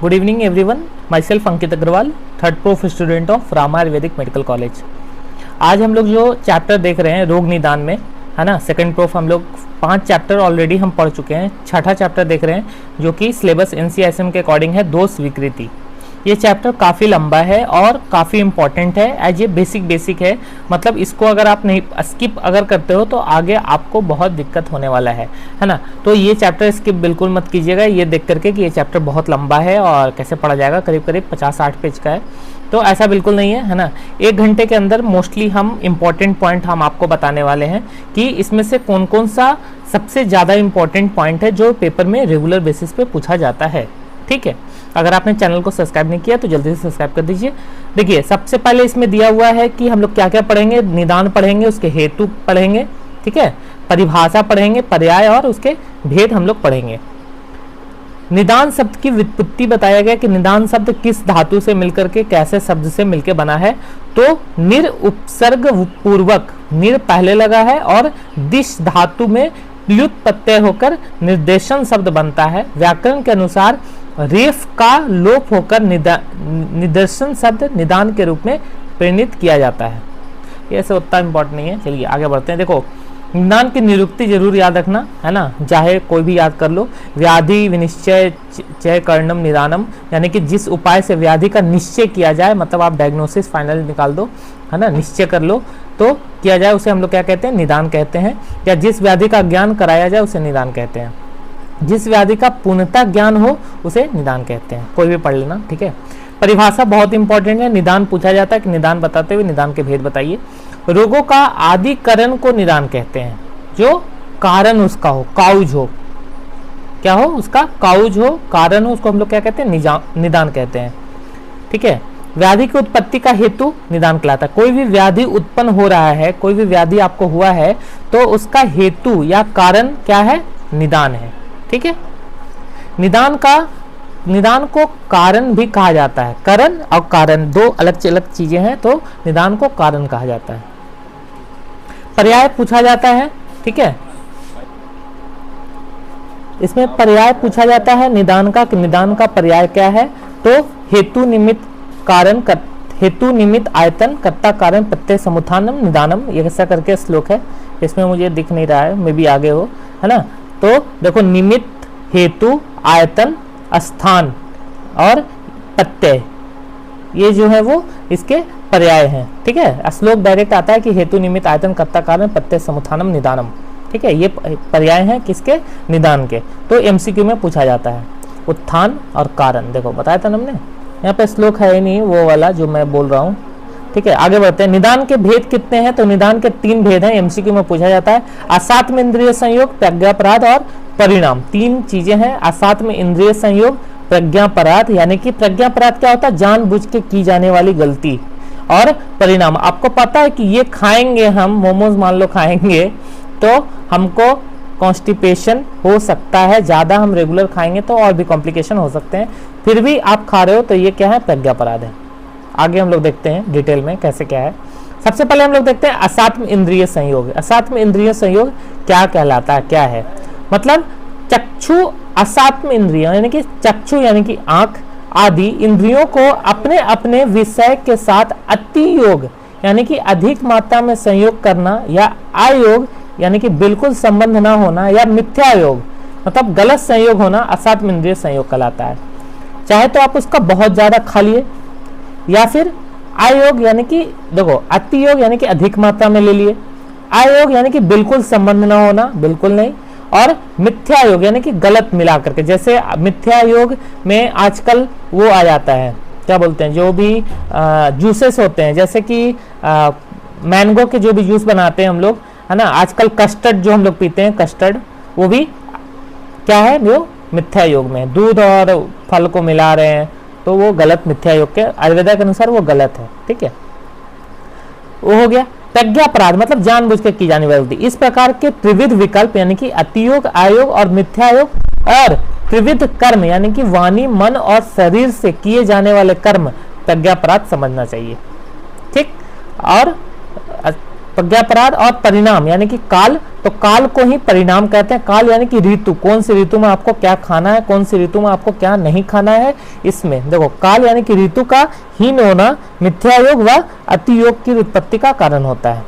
Good evening everyone, myself Ankit Agrawal, third prof student of Rama ayurvedic medical college. आज हम लोग जो चैप्टर देख रहे हैं रोग निदान में, है ना, सेकंड प्रोफ हम लोग 5 चैप्टर ऑलरेडी हम पढ़ चुके हैं। छठा चैप्टर देख रहे हैं जो कि सिलेबस NCISM के अकॉर्डिंग है, दोष स्वीकृति। ये चैप्टर काफ़ी लंबा है और काफ़ी इंपॉर्टेंट है, एज ये बेसिक है। मतलब इसको अगर आप नहीं स्किप अगर करते हो तो आगे आपको बहुत दिक्कत होने वाला है ना। तो ये चैप्टर स्किप बिल्कुल मत कीजिएगा, ये देख करके कि ये चैप्टर बहुत लंबा है और कैसे पढ़ा जाएगा, करीब 50-60 पेज का है। तो ऐसा बिल्कुल नहीं है ना। 1 घंटे के अंदर मोस्टली हम इम्पॉर्टेंट पॉइंट हम आपको बताने वाले हैं कि इसमें से कौन कौन सा सबसे ज़्यादा इम्पॉर्टेंट पॉइंट है जो पेपर में रेगुलर बेसिस पे पूछा जाता है। ठीक है, अगर आपने चैनल को सब्सक्राइब नहीं किया तो जल्दी से सब्सक्राइब कर दीजिए। देखिए, सबसे पहले इसमें दिया हुआ है कि हम लोग क्या क्या पढ़ेंगे। निदान पढ़ेंगे, उसके हेतु पढ़ेंगे, ठीक है, परिभाषा पढ़ेंगे, पर्याय और उसके भेद हम लोग पढ़ेंगे। निदान शब्द की व्युत्पत्ति बताया गया कि निदान शब्द किस धातु से मिलकर के कैसे शब्द से मिलकर बना है। तो निर उपसर्ग पूर्वक, निर पहले लगा है और दिश धातु में प्लुत प्रत्यय होकर निर्देशन शब्द बनता है। व्याकरण के अनुसार रेफ का लोप होकर निदर्शन शब्द निदान के रूप में परिणित किया जाता है। ये ऐसे उतना इम्पोर्टेंट नहीं है, चलिए आगे बढ़ते हैं। देखो, निदान की निरुक्ति जरूर याद रखना, है ना, चाहे कोई भी याद कर लो। व्याधि विनिश्चय चय करणम निदानम, यानी कि जिस उपाय से व्याधि का निश्चय किया जाए, मतलब आप डायग्नोसिस फाइनल निकाल दो, है ना, निश्चय कर लो तो किया जाए, उसे हम लोग क्या कहते हैं, निदान कहते हैं। या जिस व्याधि का ज्ञान कराया जाए उसे निदान कहते हैं। जिस व्याधि का पूर्णतः ज्ञान हो उसे निदान कहते हैं। कोई भी पढ़ लेना, ठीक है। परिभाषा बहुत इंपॉर्टेंट है। निदान पूछा जाता है कि निदान बताते हुए निदान के भेद बताइए। रोगों का आदिकरण को निदान कहते हैं, जो कारण उसका हो, काउज हो, क्या हो उसका, काउज हो, कारण हो, उसको हम लोग क्या कहते हैं, निदान कहते हैं। ठीक है। व्याधि की उत्पत्ति का हेतु निदान कहलाता है। कोई भी व्याधि उत्पन्न हो रहा है, कोई भी व्याधि आपको हुआ है तो उसका हेतु या कारण क्या है, निदान है। ठीक है। निदान को कारण भी कहा जाता है। करण और कारण दो अलग अलग चीजें हैं, तो निदान को कारण कहा जाता है। पर्याय पूछा जाता है, ठीक है, इसमें पर्याय पूछा जाता है निदान का, कि निदान का पर्याय क्या है। तो हेतु निमित्त कारण, हेतु निमित्त आयतन, कर्ता कारण प्रत्यय समुत्थानम निदानम, ये ऐसा करके श्लोक है। इसमें मुझे दिख नहीं रहा है, मे भी आगे हो, है ना। तो देखो, निमित्त, हेतु, आयतन, स्थान और प्रत्यय, ये जो है वो इसके पर्याय हैं। ठीक है। श्लोक डायरेक्ट आता है कि हेतु निमित्त आयतन कर्ता कारण प्रत्यय समुत्थानम निदानम। ठीक है, ये पर्याय हैं किसके, निदान के। तो MCQ में पूछा जाता है उत्थान और कारण। देखो बताया था हमने, यहाँ पे श्लोक है ही नहीं वो वाला जो मैं बोल रहा हूँ। ठीक है, आगे बढ़ते हैं। निदान के भेद कितने हैं, तो निदान के 3 भेद हैं, MCQ में पूछा जाता है। असात्म इंद्रिय संयोग, प्रज्ञापराध और परिणाम, 3 चीजें हैं। असात्म इंद्रिय संयोग, प्रज्ञापराध, यानी कि प्रज्ञापराध क्या होता है, जानबूझ के की जाने वाली गलती, और परिणाम, आपको पता है कि ये खाएंगे हम, मोमोज मान लो खाएंगे तो हमको कॉन्स्टिपेशन हो सकता है, ज्यादा हम रेगुलर खाएंगे तो और भी कॉम्प्लिकेशन हो सकते हैं, फिर भी आप खा रहे हो तो ये क्या है, प्रज्ञापराध है। आगे हम लोग देखते हैं डिटेल में कैसे क्या है। सबसे पहले हम लोग देखते हैं असात्म इंद्रिय संयोग। असात्म इंद्रिय संयोग क्या कहलाता है, क्या है, मतलब चक्षु असात्म इंद्रिय, यानी कि चक्षु यानी कि आंख आदि इंद्रियों को अपने अपने विषय के साथ अति योग यानी कि अधिक मात्रा में संयोग करना, या अयोग यानी कि बिल्कुल संबंध ना होना, या मिथ्या योग मतलब गलत संयोग होना, असात्म इंद्रिय संयोग कहलाता है। चाहे तो आप उसका बहुत ज्यादा खा लिए, या फिर अयोग यानी कि देखो, अति योग यानी कि अधिक मात्रा में ले लिए, अयोग यानी कि बिल्कुल संबंध ना होना, बिल्कुल नहीं, और मिथ्या योग यानी कि गलत मिला करके। जैसे मिथ्या योग में आजकल वो आ जाता है, क्या बोलते हैं, जो भी जूसेस होते हैं, जैसे कि मैंगो के जो भी जूस बनाते हैं हम लोग, है ना, आजकल कस्टर्ड जो हम लोग पीते हैं, कस्टर्ड, वो भी क्या है, वो मिथ्या योग में दूध और फल को मिला रहे हैं, तो वो गलत, मिथ्या योग के आयुर्वेदा के अनुसार वो गलत है। ठीक है, वो हो गया। प्रज्ञापराध मतलब जानबूझ के की जाने वाली गलती। इस प्रकार के त्रिविध विकल्प यानी कि अतियोग, आयोग और मिथ्यायोग, और त्रिविध कर्म यानी कि वाणी, मन और शरीर से किए जाने वाले कर्म प्रज्ञापराध समझना चाहिए। ठीक, और प्रज्ञापराध और परिणाम यानी कि काल, तो काल को ही परिणाम कहते हैं। काल यानी कि ऋतु, कौन सी ऋतु में आपको क्या खाना है, कौन सी ऋतु में आपको क्या नहीं खाना है। इसमें देखो काल यानी कि ऋतु का हीन होना मिथ्या योग व अति योग की उत्पत्ति का कारण होता है।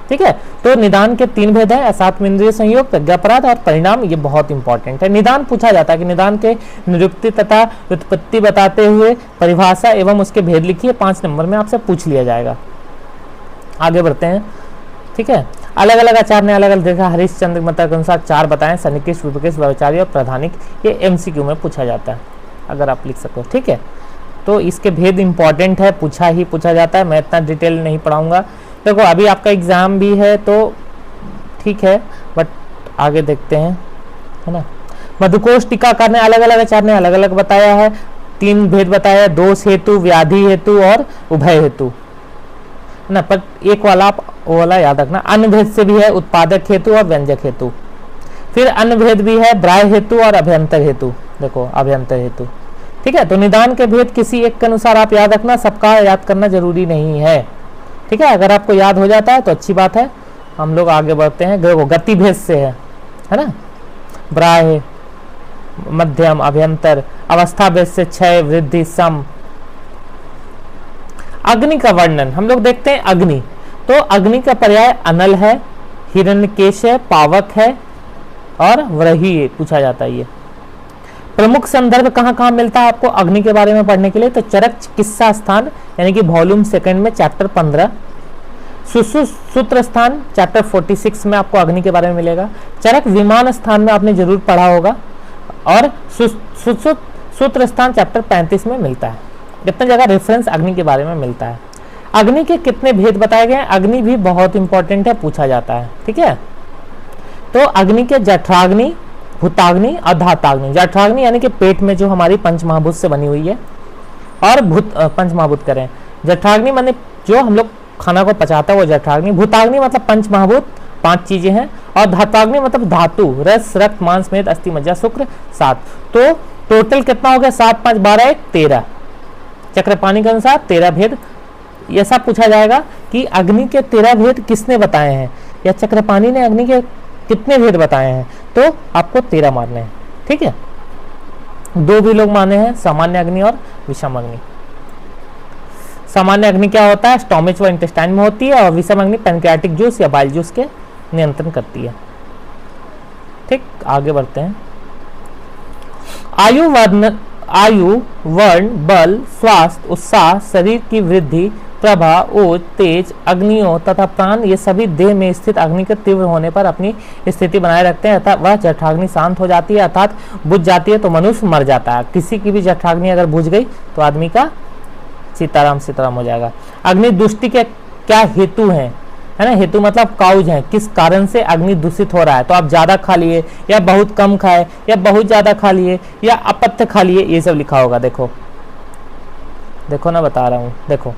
ठीक है, तो निदान के 3 भेद हैं, असात्म इंद्रिय संयोग, प्रज्ञापराध और परिणाम। ये बहुत इंपॉर्टेंट है। निदान पूछा जाता है कि निदान के निरुक्ति तथा उत्पत्ति बताते हुए परिभाषा एवं उसके भेद लिखिए, 5 नंबर में आपसे पूछ लिया जाएगा। आगे बढ़ते हैं। ठीक है, अलग अलग आचार्य ने अलग अलग देखा। हरिश्चंद्र मत के अनुसार 4 बताएं, सनिकेश, विपकेश, व्यवचारी और प्रधानिक। ये एमसीक्यू में पूछा जाता है, अगर आप लिख सको। ठीक है, तो इसके भेद इंपॉर्टेंट है, पूछा जाता है। मैं इतना डिटेल नहीं पढ़ाऊंगा। देखो अभी आपका एग्जाम भी है तो ठीक है, बट आगे देखते हैं, है ना। मधुकोश टीकाकार ने अलग अलग आचार्य ने अलग अलग बताया है। 3 भेद बताया है, दोष हेतु, व्याधि हेतु और उभय हेतु, है ना। पर एक वाला आप वो वाला याद रखना, अन्य भेद से भी है, उत्पादक हेतु और व्यंजक हेतु। फिर अन्य भेद भी है, ब्राह्य हेतु और अभ्यंतर हेतु। देखो अभ्यंतर हेतु। ठीक है, तो निदान के भेद किसी एक के अनुसार आप याद रखना, सबका याद करना जरूरी नहीं है। ठीक है, अगर आपको याद हो जाता है तो अच्छी बात है। हम लोग आगे बढ़ते हैं। देखो गति भेद से है ना, ब्राह्य, मध्यम, अभ्यंतर। अवस्था भेद से क्षय, वृद्धि, सम। अग्नि का वर्णन हम लोग देखते हैं। अग्नि, तो अग्नि का पर्याय अनल है, हिरण्यकेश है, पावक है और व्रही पूछा जाता है। ये प्रमुख संदर्भ कहाँ कहाँ मिलता है आपको अग्नि के बारे में पढ़ने के लिए, तो चरक चिकित्सा स्थान यानी कि वॉल्यूम 2 में चैप्टर 15, सूत्र स्थान चैप्टर 46 में आपको अग्नि के बारे में मिलेगा। चरक विमान स्थान में आपने जरूर पढ़ा होगा, और सूत्र स्थान चैप्टर 35 में मिलता है। कितने जगह रेफरेंस अग्नि के बारे में मिलता है। अग्नि के कितने भेद बताए गए हैं, अग्नि भी बहुत इंपॉर्टेंट है, पूछा जाता है। ठीक है, तो अग्नि के जठराग्नि, भूताग्नि और धाताग्नि। जठराग्नि यानी कि पेट में जो हमारी पंचमहाभूत से बनी हुई है, और पंचमहाभूत करें, जठराग्नि माने जो हम लोग खाना को पचाता है वो जठराग्नि। भूताग्नि मतलब पंचमहाभूत, 5 चीजें हैं। और धाताग्नि मतलब धातु, रस, रक्त, मांस, मेद, अस्थि, मज्जा, शुक्र, 7। तो टोटल कितना हो गया, 7, 5, 12, 1, 13। चक्रपाणी के अनुसार 13 भेद। ऐसा पूछा जाएगा कि अग्नि के 13 भेद किसने बताए हैं, या चक्रपाणी ने अग्नि के कितने भेद बताए हैं, तो आपको 13 मारने हैं। ठीक है, 2 भी लोग माने हैं, सामान्य अग्नि और विषम अग्नि। सामान्य अग्नि क्या होता है, स्टोमच व इंटेस्टाइन में होती है, और विषम अग्नि पैनक्रियाटिक जूस या बाइल जूस के नियंत्रण करती है। ठीक, आगे बढ़ते हैं। आयु, वर्ण, बल, स्वास्थ्य, उत्साह, शरीर की वृद्धि, प्रभा, ओज, तेज, अग्नियों तथा प्राण, ये सभी देह में स्थित अग्नि के तीव्र होने पर अपनी स्थिति बनाए रखते हैं, अर्थात वह जठराग्नि शांत हो जाती है, अर्थात बुझ जाती है तो मनुष्य मर जाता है। किसी की भी जठराग्नि अगर बुझ गई तो आदमी का सीताराम हो जाएगा। अग्नि दुष्टि के क्या हेतु हैं, है ना। हेतु मतलब काउज है, किस कारण से अग्नि दूषित हो रहा है, तो आप ज्यादा खा लिए या बहुत कम खाए या बहुत ज्यादा खा लिए या अपथ्य खा लिए, ये सब लिखा होगा। देखो ना, बता रहा हूं। देखो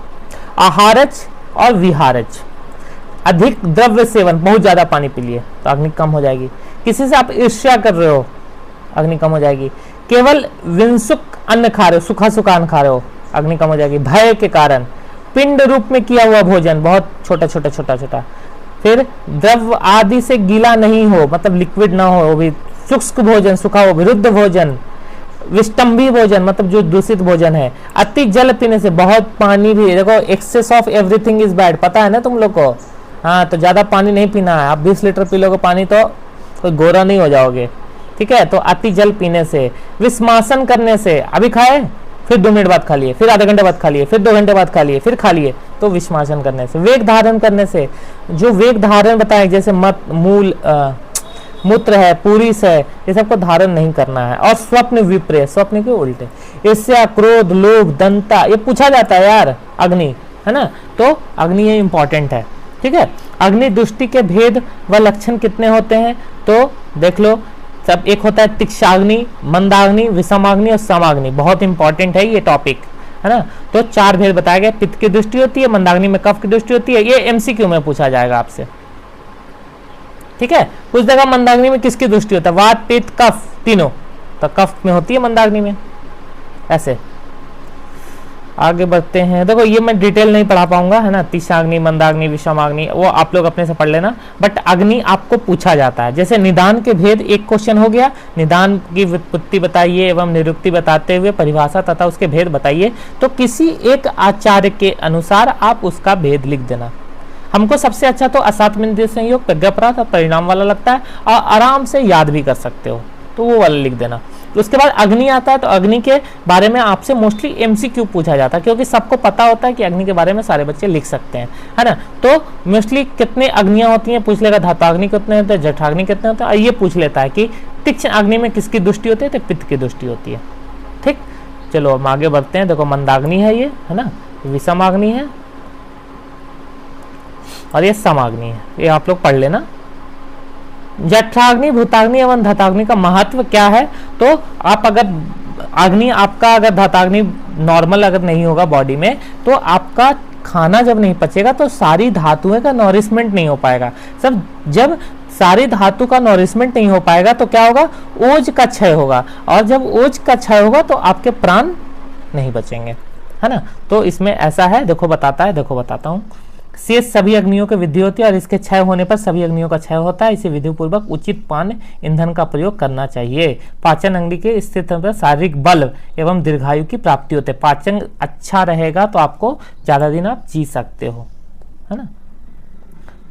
आहारज और विहारज, अधिक द्रव्य सेवन, बहुत ज्यादा पानी पी लिए तो अग्नि कम हो जाएगी। किसी से आप ईर्ष्या कर रहे हो, अग्नि कम हो जाएगी। केवल विंसुक अन्न खा रहे हो, सूखा अन्न खा रहे हो, अग्नि कम हो जाएगी। भय के कारण, पिंड रूप में किया हुआ भोजन, बहुत छोटा। फिर द्रव आदि से गीला नहीं हो, मतलब लिक्विड ना हो, वो भी शुष्क भोजन, सूखा हो, विरुद्ध भोजन, विष्टम्भी भोजन मतलब जो दूषित भोजन है। अति जल पीने से, बहुत पानी भी, देखो excess of everything is bad, पता है ना तुम लोग को। हाँ, तो ज्यादा पानी नहीं पीना है। आप 20 लीटर पी लोगे पानी तो कोई गोरा नहीं हो जाओगे। ठीक है, तो अति जल पीने से, विस्मासन करने से, अभी खाए फिर 2 मिनट बाद खा लिए, फिर आधे घंटे बाद खा लिए, फिर 2 घंटे बाद खा लिए, फिर खा लिए, तो विस्मासन करने से। वेग धारण करने से, जो वेग धारण बताए जैसे मूत्र है, पूरिस है, ये सबको धारण नहीं करना है। और स्वप्न विप्रेय, स्वप्न के उल्टे, ईर्ष्या, क्रोध, लोभ, दंता, ये पूछा जाता है यार, अग्नि, है ना। तो अग्नि ये इंपॉर्टेंट है। ठीक है, अग्नि दुष्टि के भेद व लक्षण कितने होते हैं, तो देख लो सब। एक होता है तीक्ष्णाग्नि, मंदाग्नि, विषमाग्नि और समाग्नि, बहुत इंपॉर्टेंट है ये टॉपिक, है ना। तो 4 भेद बताए गए। पित्त की दृष्टि होती है, मंदाग्नि में कफ की दृष्टि होती है, ये एमसीक्यू में पूछा जाएगा आपसे। ठीक है, कुछ जगह मंदाग्नि में किसकी दृष्टि होता है, वात, पित्त, कफ, तीनों, तो कफ में होती है मंदाग्नि में, ऐसे। आगे बढ़ते हैं। देखो ये मैं डिटेल नहीं पढ़ा पाऊंगा, है ना, तीक्षाग्नि, मंदाग्नि, विषमाग्नि, वो आप लोग अपने से पढ़ लेना। बट अग्नि आपको पूछा जाता है, जैसे निदान के भेद एक क्वेश्चन हो गया, निदान की व्युत्पत्ति बताइए एवं निरुक्ति बताते हुए परिभाषा तथा उसके भेद बताइए। तो किसी एक आचार्य के अनुसार आप उसका भेद लिख देना। हमको सबसे अच्छा तो असात्मनिर्देश संयोग, प्रज्ञापराध और परिणाम वाला लगता है, और आराम से याद भी कर सकते हो, तो वो वाला लिख देना। उसके बाद अग्नि आता है, तो अग्नि के बारे में आपसे मोस्टली एमसीक्यू पूछा जाता है, क्योंकि सबको पता होता है कि अग्नि के बारे में सारे बच्चे लिख सकते हैं, है ना। तो मोस्टली कितने अग्नियां होती हैं पूछ लेगा, धात्वाग्नि कितने होते हैं, जठराग्नि कितने होते हैं, और ये पूछ लेता है कि तीक्ष्ण अग्नि में किसकी दृष्टि होती है, तो पित्त की दृष्टि होती है। ठीक, चलो हम आगे बढ़ते हैं। देखो मंदाग्नि है ये, है ना, विषमाग्नि है और ये समाग्नि है, ये आप लोग पढ़ लेना। जठराग्नि, भूताग्नि एवं धाताग्नि का महत्व क्या है, तो आप अगर अग्नि आपका अगर धाताग्नि नॉर्मल अगर नहीं होगा बॉडी में, तो आपका खाना जब नहीं पचेगा तो सारी धातुओं का नॉरिशमेंट नहीं हो पाएगा। सब जब सारी धातु का नॉरिशमेंट नहीं हो पाएगा तो क्या होगा, ओज का क्षय होगा, और जब ओज का क्षय होगा तो आपके प्राण नहीं बचेंगे, है ना। तो इसमें ऐसा है, देखो बताता है, देखो बताता हूँ। शेष सभी अग्नियों की वृद्धि होती है और इसके क्षय होने पर सभी अग्नियों का क्षय होता है। इसे विधि पूर्वक उचित पान ईंधन का प्रयोग करना चाहिए। पाचन अग्नि के स्थित पर शारीरिक बल एवं दीर्घायु की प्राप्ति होती है। पाचन अच्छा रहेगा तो आपको ज्यादा दिन आप जी सकते हो, है ना।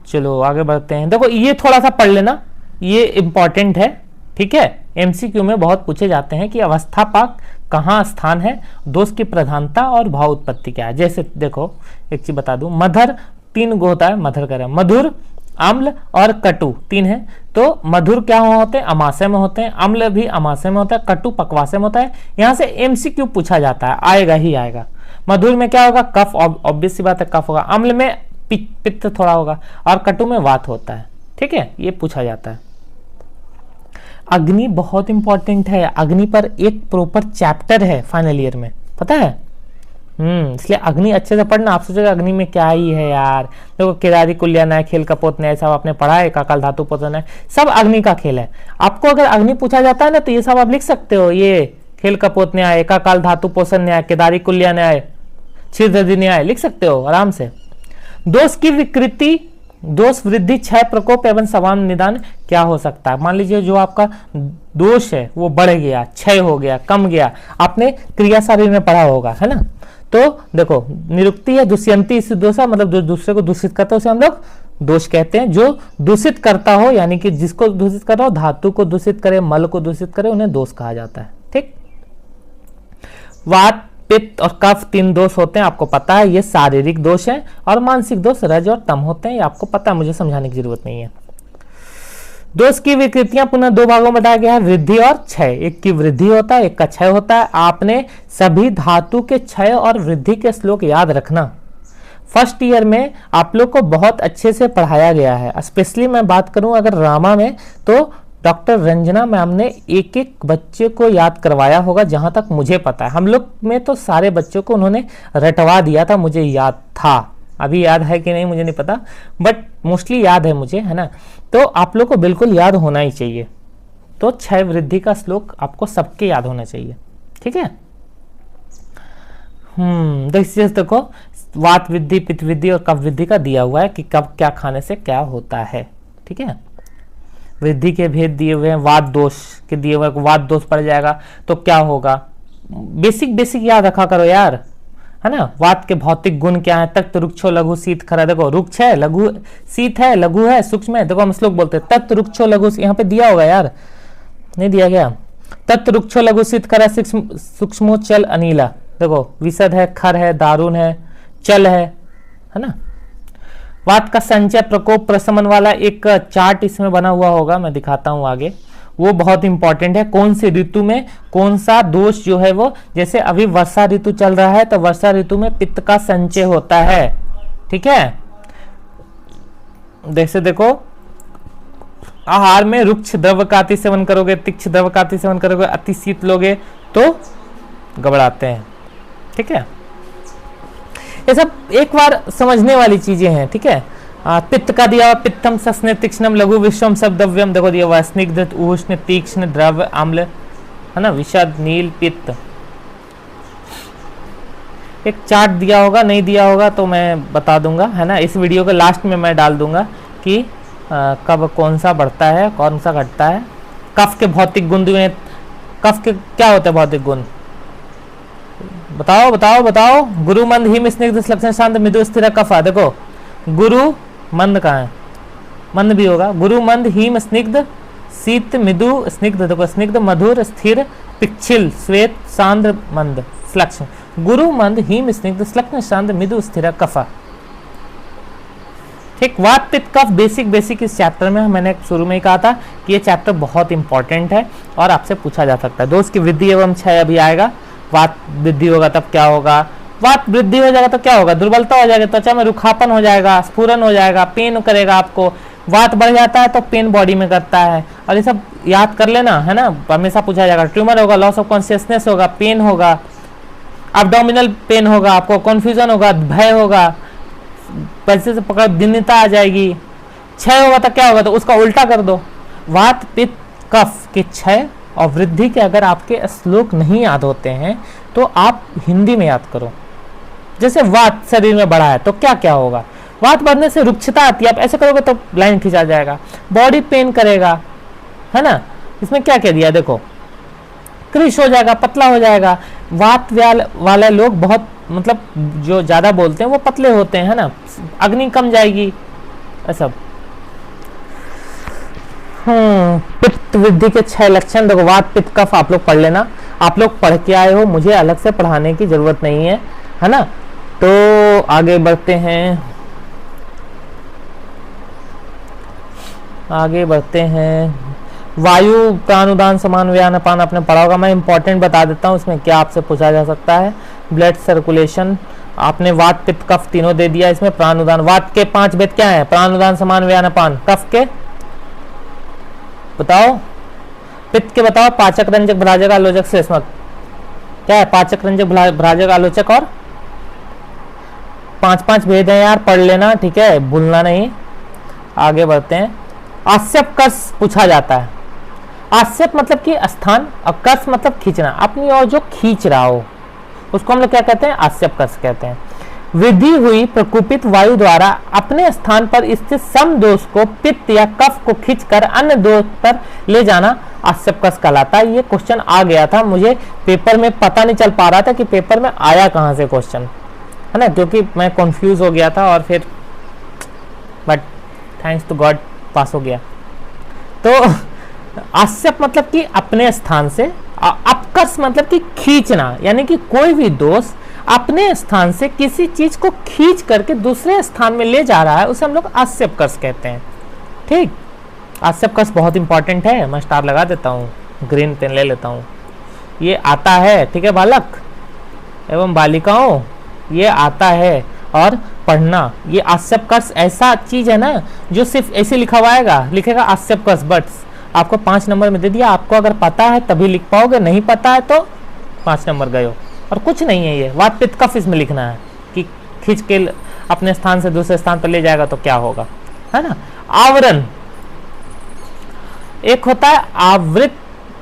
चलो आगे बढ़ते हैं। देखो ये थोड़ा सा पढ़ लेना, ये इंपॉर्टेंट है, ठीक है। एमसीक्यू में बहुत पूछे जाते हैं कि अवस्था पाक कहाँ स्थान है, दोष की प्रधानता और भाव उत्पत्ति क्या है। जैसे देखो एक चीज बता दूं, मधर 3 गो होता है, मधर कर मधुर, अम्ल और कटु 3 है। तो मधुर क्या होते हैं, अमाशय में होते हैं, अम्ल भी अमाशय में होता है, कटु पक्वाशय में होता है। यहाँ से एमसीक्यू पूछा जाता है, आएगा ही आएगा। मधुर में क्या होगा, कफ, ऑब्वियस सी बात है कफ होगा। अम्ल में पित्त थोड़ा होगा, और कटु में वात होता है, ठीक है, ये पूछा जाता है। अग्नि बहुत इंपॉर्टेंट है, अग्नि पर एक प्रॉपर चैप्टर है फाइनल ईयर में, पता है। इसलिए अग्नि अच्छे से पढ़ना। आप सोचेगा अग्नि में क्या ही है यार, देखो केदारी कुल्या न्याय, खेल कपोत न्याय सब आपने पढ़ा है, एकाकाल धातु पोषण है, सब अग्नि का खेल है। आपको अगर अग्नि पूछा जाता है ना तो ये सब आप लिख सकते हो, ये खेल कपोत न्याय, एकाकाल धातु पोषण न्याय, केदारी कुल्या न्याय, क्षीरदधि न्याय लिख सकते हो आराम से। दोष की विकृति, दोष वृद्धि, क्षय, प्रकोप एवं समान निदान क्या हो सकता है। मान लीजिए जो आपका दोष है वो बढ़ गया, क्षय हो गया, कम गया, आपने क्रिया शारीर में पढ़ा होगा, है ना। तो देखो निरुक्ति है, दुष्यंती इस दोषा, मतलब जो दूसरे को दूषित करता है उसे हम लोग दोष कहते हैं। जो दूषित करता हो, यानी कि जिसको दूषित कर रहा हो, धातु को दूषित करे, मल को दूषित करे, उन्हें दोष कहा जाता है, ठीक। वात, पित्त और कफ 3 दोष होते हैं, आपको पता है, ये शारीरिक दोष है। और मानसिक दोष रज और तम होते हैं, ये आपको पता है, मुझे समझाने की जरूरत नहीं है। दोष की विकृतियां पुनः 2 भागों में बताया गया है, वृद्धि और क्षय। एक की वृद्धि होता है, एक का क्षय होता है। आपने सभी धातु के क्षय और वृद्धि के श्लोक याद रखना। फर्स्ट ईयर में आप लोग को बहुत अच्छे से पढ़ाया गया है। स्पेशली मैं बात करूं अगर रामा में, तो डॉक्टर रंजना मैम ने एक एक बच्चे को याद करवाया होगा, जहां तक मुझे पता है। हम लोग में तो सारे बच्चों को उन्होंने रटवा दिया था, मुझे याद था, अभी याद है कि नहीं मुझे नहीं पता, बट मोस्टली याद है मुझे, है ना। तो आप लोग को बिल्कुल याद होना ही चाहिए। तो क्षय वृद्धि का श्लोक आपको सबके याद होना चाहिए, ठीक है। देखो वात वृद्धि, पित्त वृद्धि और कफ वृद्धि का दिया हुआ है कि कब क्या खाने से क्या होता है, ठीक है। वृद्धि के भेद दिए हुए हैं, वात दोष के दिए हुए, वात दोष पड़ जाएगा तो क्या होगा, बेसिक याद रखा करो यार, है ना। वात के भौतिक गुण क्या है, तक्त, रुक्षो, लघु, शीत, खरा। देखो रुक्ष है, लघु, शीत है, लघु है, सूक्ष्म है। देखो हम श्लोक बोलते हैं तत्, रुक्षो, लघु, यहाँ पे दिया होगा यार, नहीं दिया गया। तत्, रुक्षो, लघु, शीत, खरा, सूक्ष्मो, चल, अनिला। देखो विशद है, खर है, दारुण है, चल है ना। वात का संचय, प्रकोप, प्रशमन वाला एक चार्ट इसमें बना हुआ होगा, मैं दिखाता हूं आगे, वो बहुत इंपॉर्टेंट है। कौन सी ऋतु में कौन सा दोष जो है वो, जैसे अभी वर्षा ऋतु चल रहा है तो वर्षा ऋतु में पित्त का संचय होता है, ठीक है। जैसे देखो आहार में रुक्ष द्रव्य का अति सेवन करोगे, तीक्ष्ण द्रव्य का अति सेवन करोगे, अति शीत लोगे तो गबड़ाते हैं, ठीक है। ये सब एक बार समझने वाली चीजें हैं, ठीक है। पित्त का दिया हुआ, पित्तम, सस्ने, तीक्ष्णम, लघु, विश्वम, शब्दव्यम। देखो दिया हुआ स्निग्ध, उष्ण, तीक्ष्ण, द्रव्य, अम्ल, है ना, विषद, नील, पित्त। एक चार्ट दिया होगा, नहीं दिया होगा तो मैं बता दूंगा, है ना। इस वीडियो के लास्ट में मैं डाल दूंगा कि कब कौन सा बढ़ता है कौन सा घटता है। कफ के भौतिक गुण में, कफ के क्या होते हैं भौतिक गुण, बताओ बताओ बताओ। गुरु मंद हिम स्निग्ध श्लक्षण शांत मृदु स्थिर कफा। देखो गुरु मंद कहाँ है, मंद भी होगा। गुरु मंद हिम स्निग्ध शीत मृदु स्निग्ध, देखो स्निग्ध मधुर स्थिर पिच्छिल श्वेत सांद्र मंद श्लक्ष। गुरु मंद हिम स्निग्ध श्लक्ष शांत मृदु स्थिर कफा। ठीक, वात पित्त कफ बेसिक इस चैप्टर में मैंने शुरू में ही कहा था कि ये चैप्टर बहुत इंपॉर्टेंट है और आपसे पूछा जा सकता है। दोस्त की वृद्धि एवं क्षय अभी आएगा। वात वृद्धि होगा तब क्या होगा, वात वृद्धि हो जाएगा तो क्या होगा, दुर्बलता हो जाएगी, त्वचा में रुखापन हो जाएगा, स्फुरन हो जाएगा, पेन करेगा आपको। वात बढ़ जाता है तो पेन बॉडी में करता है, और ये सब याद कर लेना, है ना, हमेशा पूछा जाएगा। ट्यूमर होगा, लॉस ऑफ कॉन्शियसनेस होगा, पेन होगा, एब्डोमिनल पेन होगा, आपको कॉन्फ्यूजन होगा, भय होगा, पैसे से पकड़ दिन्यता आ जाएगी। क्षय होगा तो क्या होगा, तो उसका उल्टा कर दो। वात पित्त कफ के क्षय और वृद्धि के अगर आपके श्लोक नहीं याद होते हैं तो आप हिंदी में याद करो। जैसे वात शरीर में बढ़ा है तो क्या क्या होगा, वात बढ़ने से रुक्षता आती है, आप ऐसे करोगे तो लाइन खींचा जाएगा। बॉडी पेन करेगा, है ना, इसमें क्या क्या दिया, देखो क्रिश हो जाएगा, पतला हो जाएगा। वात वाले लोग बहुत मतलब जो ज्यादा बोलते हैं वो पतले होते हैं, है ना, अग्नि कम जाएगी, ऐसा। पित्त वृद्धि के 6 लक्षण, देखो वात पित्त कफ आप लोग पढ़ लेना, आप लोग पढ़ के आए हो, मुझे अलग से पढ़ाने की जरूरत नहीं है ना। तो आगे बढ़ते हैं, आगे बढ़ते हैं। वायु प्राणुदान समान व्यान अपान आपने पढ़ा होगा, मैं इंपॉर्टेंट बता देता हूँ इसमें क्या आपसे पूछा जा सकता है। ब्लड सर्कुलेशन आपने वात पित्त कफ तीनों दे दिया, इसमें प्राणुदान। वात के 5 भेद क्या है, प्राणुदान समान व्यान अपान। कफ के बताओ, पित्त के बताओ, पाचक रंजक भ्राजक आलोचक श्लेष्मक। क्या है, पाचक रंजक भ्राजक आलोचक और 5 भेद है यार, पढ़ लेना, ठीक है, भूलना नहीं। आगे बढ़ते हैं। आस्यप कस पूछा जाता है। आस्यप मतलब कि स्थान, और कस मतलब खींचना, अपनी ओर जो खींच रहा हो उसको हम लोग क्या कहते हैं, आस्यप कस कहते हैं। वृद्धि हुई प्रकुपित वायु द्वारा अपने स्थान पर स्थित सम दोष को पित्त या कफ को खींचकर अन्य दोष पर ले जाना आस्यप कस कहलाता है। ये क्वेश्चन आ गया था, मुझे पेपर में पता नहीं चल पा रहा था कि पेपर में आया कहाँ से क्वेश्चन, है ना, क्योंकि मैं कंफ्यूज हो गया था और फिर बट थैंक्स टू गॉड पास हो गया। तो आस्यप मतलब कि अपने स्थान से, अपकस मतलब कि खींचना, यानी कि कोई भी दोष अपने स्थान से किसी चीज को खींच करके दूसरे स्थान में ले जा रहा है, उसे हम लोग आस्यप कस कहते हैं। ठीक, आस्यप कस बहुत इंपॉर्टेंट है, मैं स्टार लगा देता हूँ, ग्रीन पेन ले लेता हूँ। ये आता है, ठीक है बालक एवं बालिकाओं, ये आता है और पढ़ना। ये आस्यप कस ऐसा चीज है ना जो सिर्फ ऐसे लिखा हुआ आएगा, लिखेगा आस्यप कस, बट आपको 5 नंबर में दे दिया। आपको अगर पता है तभी लिख पाओगे, नहीं पता है तो 5 नंबर गए हो। और कुछ नहीं है ये, वात पित्त कफ इसमें लिखना है कि खींच के अपने स्थान से दूसरे स्थान पर ले जाएगा तो क्या होगा, है ना। आवरण, एक होता है आवृत,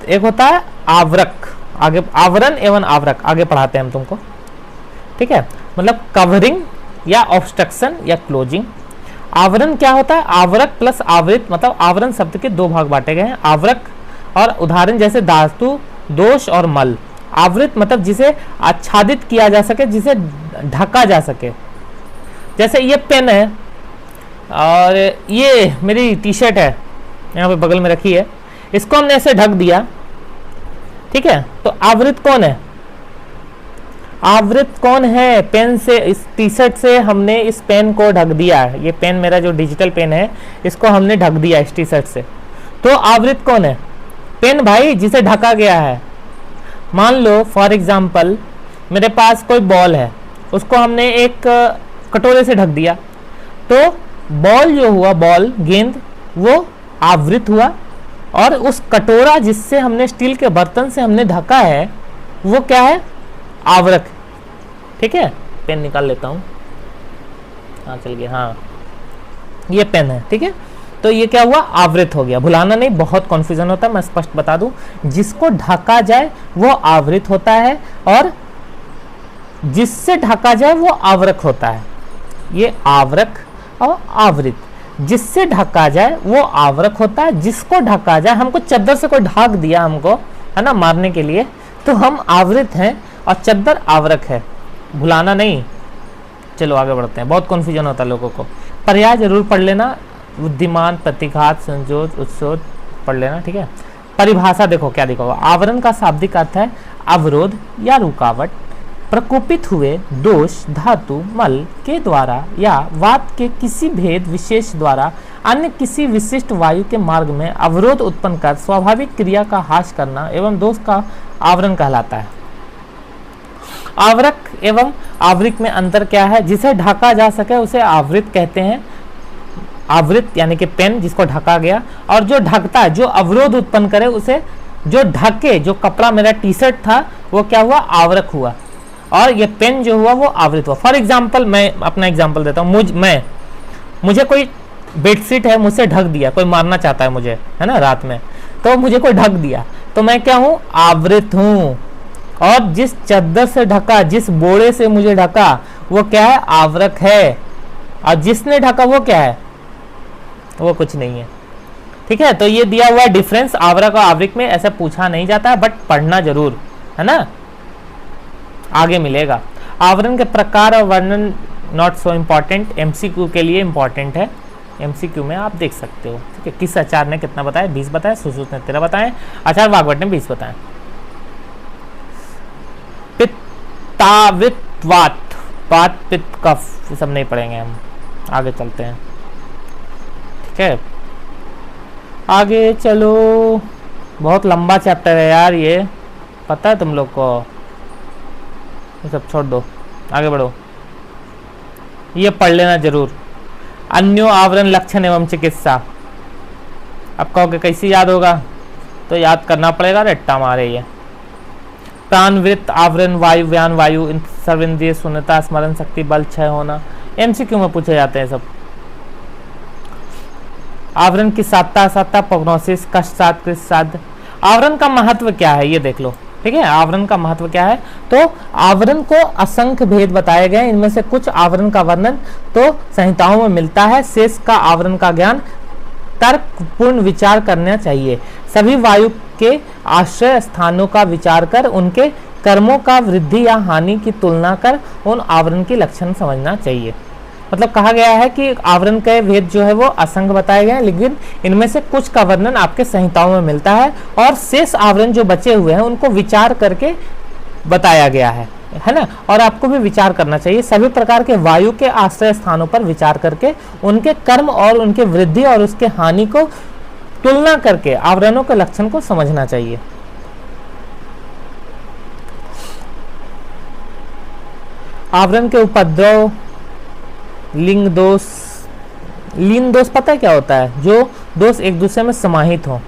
एक होता है आवरक। आगे आवरण एवं आवरक आगे पढ़ाते हैं हम तुमको, ठीक है, मतलब कवरिंग या ऑब्स्ट्रक्शन या क्लोजिंग। आवरण क्या होता है, आवरक प्लस आवृत, मतलब आवरण शब्द के 2 भाग बांटे गए हैं, आवरक और उदाहरण जैसे धातु, दोष और मल। आवृत मतलब जिसे आच्छादित किया जा सके, जिसे ढका जा सके। जैसे ये पेन है और ये मेरी टी शर्ट है, यहाँ पे बगल में रखी है, इसको हमने ऐसे ढक दिया, ठीक है, तो आवृत कौन है, आवृत कौन है, पेन से, इस टी शर्ट से हमने इस पेन को ढक दिया है। ये पेन मेरा जो डिजिटल पेन है इसको हमने ढक दिया इस टी शर्ट से, तो आवृत कौन है, पेन भाई, जिसे ढका गया है। मान लो फॉर एग्जाम्पल मेरे पास कोई बॉल है, उसको हमने एक कटोरे से ढक दिया, तो बॉल जो हुआ, बॉल गेंद, वो आवृत हुआ, और उस कटोरा जिससे हमने स्टील के बर्तन से हमने ढका है वो क्या है, आवरक। ठीक है, पेन निकाल लेता हूँ, हाँ चल गया, हाँ ये पेन है, ठीक है, तो ये क्या हुआ, आवृत हो गया। भुलाना नहीं, बहुत कॉन्फ्यूजन होता है, मैं स्पष्ट बता दूं, जिसको ढका जाए वो आवृत होता है, और जिससे ढका जाए वो आवरक होता है। ये आवरक और आवृत, जिससे ढका जाए वो आवरक होता है, जिसको ढका जाए, हमको चद्दर से कोई ढाक दिया हमको, है ना, मारने के लिए, तो हम आवृत हैं और चद्दर आवरक है, भुलाना नहीं। चलो आगे बढ़ते हैं, बहुत कन्फ्यूजन होता है लोगों को। पर्याय जरूर पढ़ लेना, बुद्धिमान, प्रतिघात, संजोग, उत्सोध पढ़ लेना, ठीक है। परिभाषा देखो क्या दिखा हुआ, आवरण का शाब्दिक अर्थ है अवरोध या रुकावट, प्रकोपित हुए दोष धातु मल के द्वारा या वात के किसी भेद विशेष द्वारा अन्य किसी विशिष्ट वायु के मार्ग में अवरोध उत्पन्न कर स्वाभाविक क्रिया का हास करना एवं दोष का आवरण कहलाता है। आवरक एवं आवृत में अंतर क्या है? जिसे ढका जा सके उसे आवृत कहते हैं। आवृत यानी कि पेन जिसको ढका गया, और जो ढकता है, जो अवरोध उत्पन्न करे उसे, जो ढके, जो कपड़ा मेरा टी शर्ट था वो क्या हुआ? आवरक हुआ, और ये पेन जो हुआ वो आवृत हुआ। फॉर एग्जाम्पल मैं अपना एग्जाम्पल देता हूँ, मुझे कोई बेडशीट है, मुझसे ढक दिया, कोई मारना चाहता है मुझे, है ना, रात में, तो मुझे कोई ढक दिया, तो मैं क्या हूँ? आवृत हूँ। और जिस चद्दर से ढका, जिस बोरे से मुझे ढका, वो क्या है? आवरक है। और जिसने ढका वो क्या है? वो कुछ नहीं है। ठीक है, तो ये दिया हुआ डिफरेंस आवरक और आवृत में ऐसे पूछा नहीं जाता है, बट पढ़ना जरूर, है ना, आगे मिलेगा। आवरण के प्रकार और वर्णन नॉट सो इम्पॉर्टेंट, एमसीक्यू के लिए इम्पॉर्टेंट है, एमसीक्यू में आप देख सकते हो। ठीक है, किस आचार्य ने कितना बताया? 20 बताया, सुश्रुत ने 13 बताए, आचार्य भागवत ने 20 बताए। पित्तावित्वात, पात पित्त कफ, ये सब नहीं पढ़ेंगे हम, आगे चलते हैं। ठीक है, आगे चलो, बहुत लंबा चैप्टर है यार ये, पता है तुम लोग को, ये सब छोड़ दो, आगे बढ़ो। ये पढ़ लेना जरूर, अन्यो आवरण लक्षण एवं चिकित्सा। अब कहोगे कैसे याद होगा? तो याद करना पड़ेगा, रट्टा मारे ये। प्राणवृत्त, आवरण, वायु, व्यान वायु, सर्वेंद्रिय शून्यता, स्मरण शक्ति, बल क्षय होना, एमसीक्यू में पूछे जाते हैं सब। आवरण की साधता, प्रोग्नोसिस, कष्ट साध, कृष्ण साध। आवरण का महत्व क्या है ये देख लो। ठीक है, आवरण का महत्व क्या है? तो आवरण को असंख्य भेद बताए गए, इनमें से कुछ आवरण का वर्णन तो संहिताओं में मिलता है, शेष का आवरण का ज्ञान तर्कपूर्ण विचार करना चाहिए। सभी वायु के आश्रय स्थानों का विचार कर उनके कर्मों का वृद्धि या हानि की तुलना कर उन आवरण के लक्षण समझना चाहिए। मतलब कहा गया है कि आवरण के भेद जो है वो असंख्य बताए गए हैं, लेकिन इनमें से कुछ का वर्णन आपके संहिताओं में मिलता है, और शेष आवरण जो बचे हुए हैं उनको विचार करके बताया गया है ना। और आपको भी विचार करना चाहिए, सभी प्रकार के वायु के आश्रय स्थानों पर विचार करके उनके कर्म और उनके वृद्धि और उसके हानि को तुलना करके आवरणों के लक्षण को समझना चाहिए। आवरण के उपद्रव, लिंग दोष। लीन दोष पता है क्या होता है? जो दोष एक दूसरे में समाहित हो।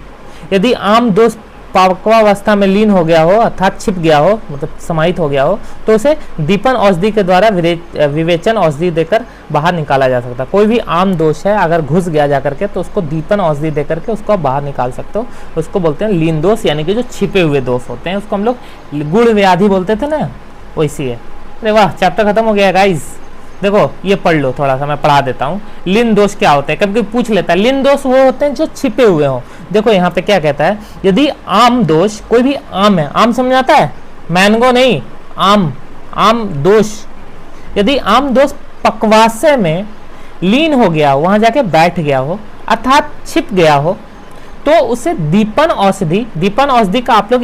यदि आम दोष पावकावस्था में लीन हो गया हो, अर्थात छिप गया हो, मतलब समाहित हो गया हो, तो उसे दीपन औषधि के द्वारा विवेचन औषधि देकर बाहर निकाला जा सकता है। कोई भी आम दोष है अगर घुस गया जाकर के, तो उसको दीपन औषधि देकर के उसको बाहर निकाल सकते हो। उसको बोलते हैं लीन दोष, यानी कि जो छिपे हुए दोष होते हैं, उसको हम लोग गुण व्याधि बोलते थे ना, वैसी है। अरे वाह, चैप्टर खत्म हो गया गाइस। देखो ये पढ़ लो, थोड़ा सा मैं पढ़ा देता हूँ। लिन दोष क्या होते हैं? कभी पूछ लेता है। लिन दोष वो होते हैं जो छिपे हुए हों। देखो यहाँ पे क्या कहता है, यदि आम दोष, कोई भी आम है, आम समझ आता है, मैंगो नहीं, आम दोष, यदि आम दोष पक्वाशय में लीन हो गया हो, वहां जाके बैठ गया हो, अर्थात छिप गया हो, तो उसे दीपन औषधि, दीपन औषधि का आप लोग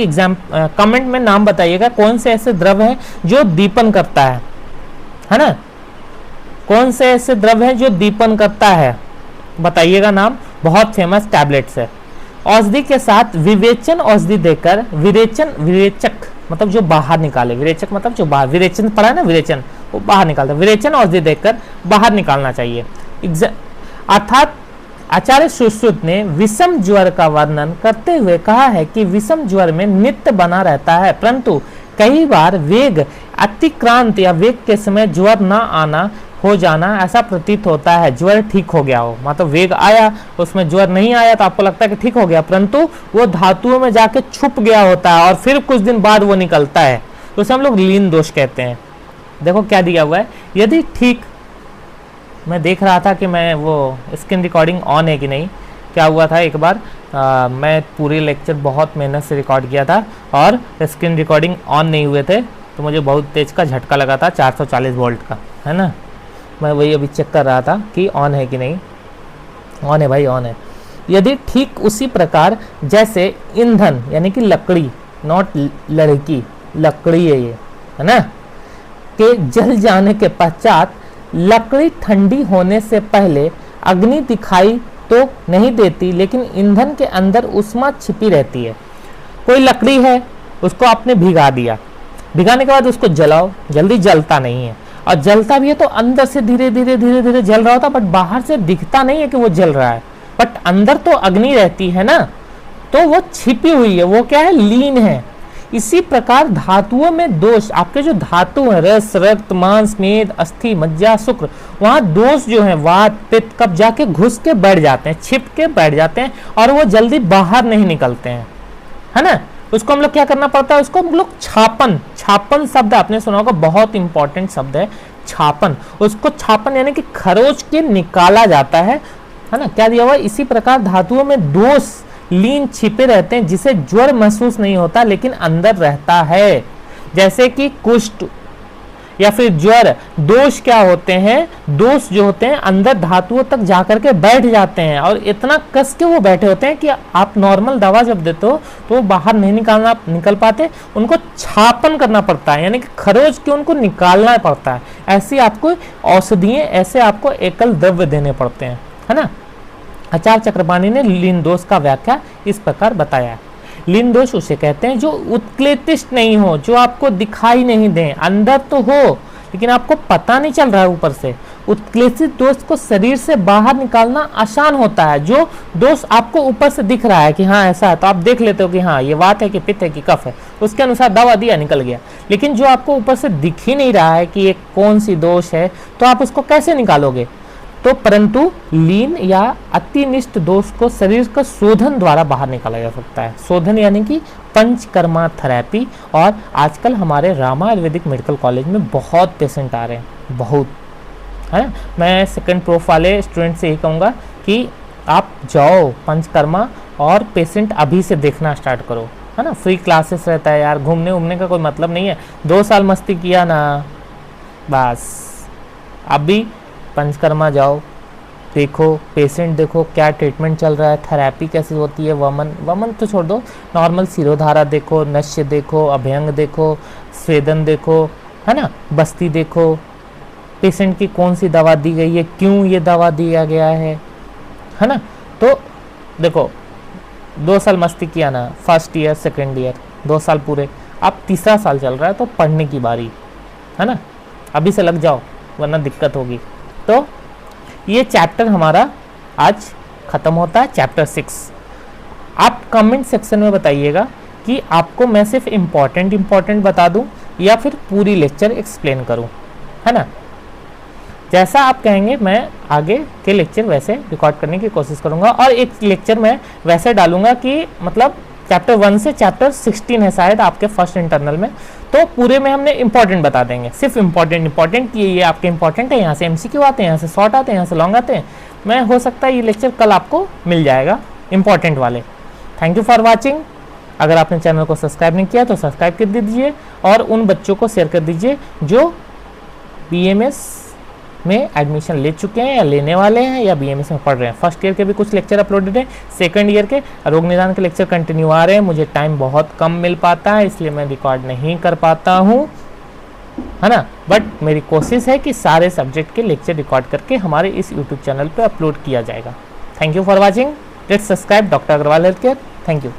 कमेंट में नाम बताइएगा, कौन से ऐसे द्रव्य है जो दीपन करता है ना, कौन से ऐसे द्रव्य हैं जो दीपन करता है, बताइएगा नाम। बहुत फेमस टैबलेट्स है। औषधि के साथ विवेचन औषधि देकर, विरेचक मतलब जो बाहर निकाले, विरेचक मतलब जो बाहर, विरेचन पढ़ा है ना, विरेचन, वो बाहर निकालता है, विरेचन औषधि देकर बाहर निकालना चाहिए। अर्थात आचार्य सुश्रुत ने विषम ज्वर का वर्णन करते हुए कहा है कि विषम ज्वर में नित्य बना रहता है, परंतु कई बार वेग अतिक्रांत या वेग के समय ज्वर ना आना हो जाना ऐसा प्रतीत होता है। ज्वर ठीक हो गया हो, मतलब वेग आया, उसमें ज्वर नहीं आया तो आपको लगता है कि ठीक हो गया, परंतु वो धातुओं में जाके छुप गया होता है और फिर कुछ दिन बाद वो निकलता है, तो उसे हम लोग लीन दोष कहते हैं। देखो क्या दिया हुआ है, यदि ठीक, मैं देख रहा था कि मैं वो स्क्रीन रिकॉर्डिंग ऑन है कि नहीं। क्या हुआ था एक बार, मैं पूरी लेक्चर बहुत मेहनत से रिकॉर्ड किया था और स्क्रीन रिकॉर्डिंग ऑन नहीं हुए थे, तो मुझे बहुत तेज का झटका लगा था 440 वोल्ट का, है ना। मैं वही अभी चेक कर रहा था कि ऑन है कि नहीं। ऑन है भाई, ऑन है। यदि ठीक उसी प्रकार जैसे ईंधन यानी कि लकड़ी, नॉट लड़की, लकड़ी है ये, है ना, के जल जाने के पश्चात लकड़ी ठंडी होने से पहले अग्नि दिखाई तो नहीं देती, लेकिन ईंधन के अंदर ऊष्मा छिपी रहती है। कोई लकड़ी है, उसको आपने भिगा दिया, भिगाने के बाद उसको जलाओ, जल्दी जलता नहीं है, और जलता भी है तो अंदर से धीरे धीरे धीरे धीरे जल रहा होता, बट बाहर से दिखता नहीं है कि वो जल रहा है, बट अंदर तो अग्नि रहती है ना, तो वो छिपी हुई है, वो क्या है, लीन है। इसी प्रकार धातुओं में दोष, आपके जो धातु है, रस, रक्त, मांस, मेद, अस्थि, मज्जा, शुक्र, वहां दोष जो है वात, पित्त, कब जाके घुस के बैठ जाते हैं, छिप के बैठ जाते हैं, और वो जल्दी बाहर नहीं निकलते हैं, है ना। उसको हम लोग क्या करना पड़ता है, उसको हम लोग छापन, छापन शब्द आपने सुना होगा, बहुत इंपॉर्टेंट शब्द है छापन। उसको छापन यानी कि खरोच के निकाला जाता है ना। क्या दिया हुआ, इसी प्रकार धातुओं में दोष लीन छिपे रहते हैं, जिसे ज्वर महसूस नहीं होता लेकिन अंदर रहता है, जैसे कि कुष्ठ या फिर ज्वर। दोष क्या होते हैं, दोष जो होते हैं अंदर धातुओं तक जाकर के बैठ जाते हैं, और इतना कस के वो बैठे होते हैं कि आप नॉर्मल दवा जब देते हो तो वो बाहर नहीं निकल पाते, उनको छापन करना पड़ता है, यानी कि खरोच के उनको निकालना पड़ता है। ऐसी आपको औषधियां, ऐसे आपको एकल द्रव्य देने पड़ते हैं, है ना। आचार्य चक्रपाणी ने लीन दोष का व्याख्या इस प्रकार बताया है। लीन दोष उसे कहते हैं जो उत्क्लेशित नहीं हो, जो आपको दिखाई नहीं दे, अंदर तो हो लेकिन आपको पता नहीं चल रहा है ऊपर से। उत्क्लेशित दोष को शरीर से बाहर निकालना आसान होता है। जो दोष आपको ऊपर से दिख रहा है कि हाँ ऐसा है, तो आप देख लेते हो कि हाँ ये वात है कि पित्त है कि कफ है, उसके अनुसार दवा दिया, निकल गया। लेकिन जो आपको ऊपर से दिख ही नहीं रहा है कि ये कौन सी दोष है, तो आप उसको कैसे निकालोगे। तो परंतु लीन या अतिनिष्ठ दोष को शरीर का शोधन द्वारा बाहर निकाला जा सकता है। शोधन यानी कि पंचकर्मा थेरेपी। और आजकल हमारे रामा आयुर्वेदिक मेडिकल कॉलेज में बहुत पेशेंट आ रहे हैं, बहुत, है। मैं सेकंड प्रोफ वाले स्टूडेंट से यही कहूँगा कि आप जाओ पंचकर्मा और पेशेंट अभी से देखना स्टार्ट करो, है ना। फ्री क्लासेस रहता है यार, घूमने उमने का कोई मतलब नहीं है। 2 साल मस्ती किया ना, बस अभी पंचकर्मा जाओ, देखो पेशेंट, देखो क्या ट्रीटमेंट चल रहा है, थेरेपी कैसी होती है, वमन तो छोड़ दो, नॉर्मल सिरोधारा देखो, नश्य देखो, अभ्यंग देखो, स्वेदन देखो, है ना, बस्ती देखो, पेशेंट की कौन सी दवा दी गई है, क्यों ये दवा दिया गया है ना। तो देखो 2 साल मस्ती किया ना, फर्स्ट ईयर सेकेंड ईयर 2 साल पूरे, अब तीसरा साल चल रहा है, तो पढ़ने की बारी, है ना। अभी से लग जाओ वरना दिक्कत होगी। तो ये चैप्टर हमारा आज ख़त्म होता है, चैप्टर 6। आप कमेंट सेक्शन में बताइएगा कि आपको मैं सिर्फ इम्पॉर्टेंट बता दूं या फिर पूरी लेक्चर एक्सप्लेन करूं, है ना। जैसा आप कहेंगे मैं आगे के लेक्चर वैसे रिकॉर्ड करने की कोशिश करूंगा, और एक लेक्चर मैं वैसे डालूंगा कि मतलब चैप्टर 1 से चैप्टर 16 है शायद आपके फर्स्ट इंटरनल में, तो पूरे में हमने इंपॉर्टेंट बता देंगे, सिर्फ इंपॉर्टेंट ये आपके इंपॉर्टेंट है, यहाँ से एमसीक्यू आते हैं, यहाँ से शॉर्ट आते हैं, यहाँ से लॉन्ग आते हैं। मैं हो सकता है ये लेक्चर कल आपको मिल जाएगा इंपॉर्टेंट वाले। Thank you for watching. अगर आपने चैनल को सब्सक्राइब नहीं किया तो सब्सक्राइब कर दीजिए, और उन बच्चों को शेयर कर दीजिए जो BMS में एडमिशन ले चुके हैं या लेने वाले हैं या BMS में पढ़ रहे हैं। फर्स्ट ईयर के भी कुछ लेक्चर अपलोडेड हैं, सेकंड ईयर के रोग निदान के लेक्चर कंटिन्यू आ रहे हैं। मुझे टाइम बहुत कम मिल पाता है, इसलिए मैं रिकॉर्ड नहीं कर पाता हूँ, है ना। बट मेरी कोशिश है कि सारे सब्जेक्ट के लेक्चर रिकॉर्ड करके हमारे इस यूट्यूब चैनल पर अपलोड किया जाएगा। Thank you for watching. Let's subscribe doctor Agrawal health care. Thank you.